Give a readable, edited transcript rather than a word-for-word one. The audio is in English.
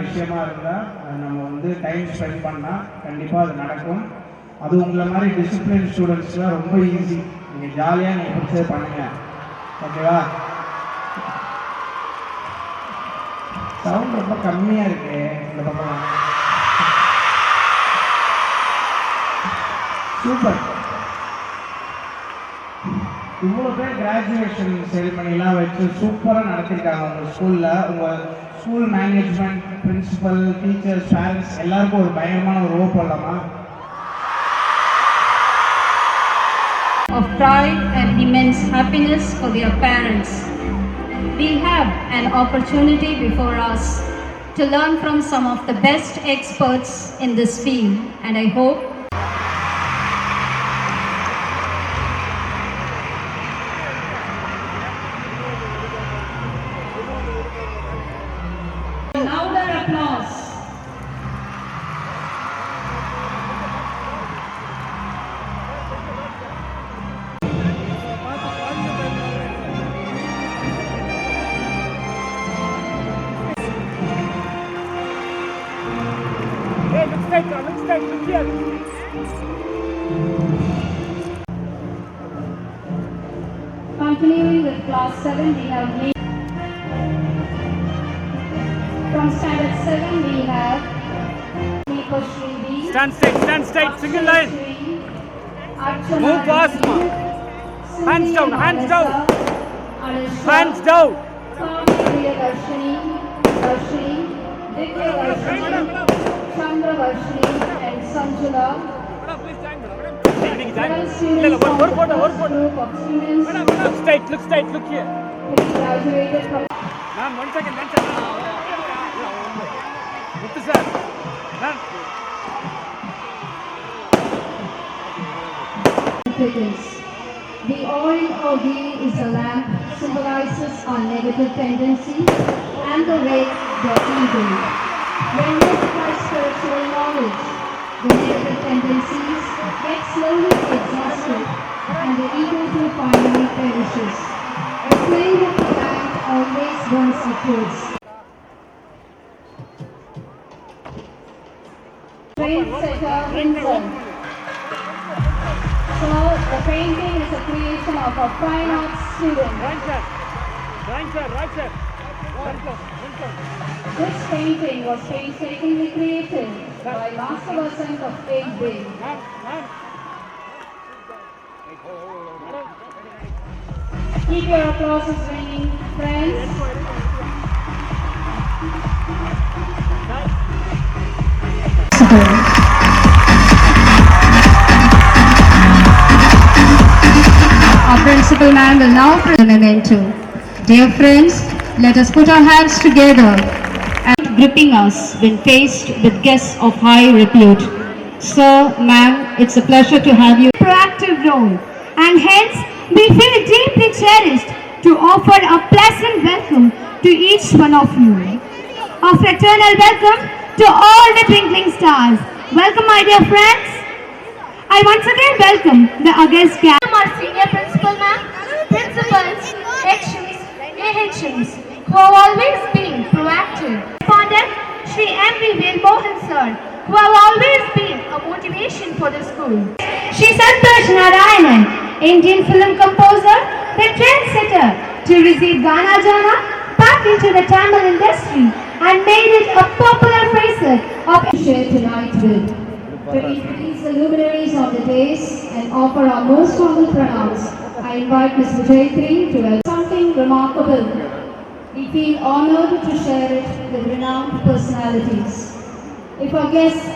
விஷயமா இருந்தால் நம்ம வந்து டைம் ஸ்பெண்ட் பண்ணால் கண்டிப்பாக அது நடக்கும். அது உங்களை மாதிரி டிசிப்ளின் ஸ்டூடெண்ட்ஸ்லாம் ரொம்ப ஈஸி. நீங்கள் ஜாலியாக நீங்கள் பிடிச்சது பண்ணுங்கள். ஓகேவா? சவுண்ட் ரொம்ப கம்மியாக இருக்கு இந்த பக்கம். சூப்பர். இவ்வளோ பேர் கிராஜுவேஷன் செரிமனிலாம் வச்சு சூப்பராக நடத்திருக்காங்க உங்கள் ஸ்கூலில். உங்கள் school management, principal, teachers, parents எல்லாருக்கும் ஒரு பயங்கரமான ஒரு ஓ போடலாமா? Of pride and immense happiness for their parents. We have an opportunity before us to learn from some of the best experts in this field, and I hope louder applause. Hey, look here. Continuing with class 7, we have from standard 7 we have Nikoshri B. Stand straight, single line. Move fast, ma. Hands down. Hands down. Darshini, Divya Darshini, Chandra Darshini, and Sanjula. Look straight, look here. Graduated from Ma'am, one second. Muthu sir. Ma'am. The oil or ghee is a lamp, symbolizes our negative tendencies and the red, the evil. When lit by spiritual knowledge, the negative tendencies get slowly exhausted and the ego too finally perishes. The flame of the lamp always burns upwards. Trendsetter himself. So, the painting is a creation of a fine arts student. Right sir. This painting was painstakingly created by Master Vasant of 8th grade. Ma'am. Keep your applauses ringing, friends. Our principal ma'am will now present an memento. Dear friends, let us put our hands together and gripping us when faced with guests of high repute. Sir, ma'am, it's a pleasure to have you. Proactive role, and hence we feel deeply cherished to offer a pleasant welcome to each one of you. A fraternal welcome to all the twinkling stars. Welcome, my dear friends. I once again welcome the august guests. Our senior principal ma'am, principals, HMs, AHMs, who have always been proactive. Respondent Shri M.V. Velmohan sir, who have always been a motivation for the school. Shri Santosh Narayanan, Indian film composer, the trendsetter to receive Gana Jana back into the Tamil industry and made it a popular facet of share tonight with. To introduce the luminaries of the days and offer our most humble pronouns, I invite Ms. Vijayatri to something remarkable. We feel honored to share it with renowned personalities. If our guests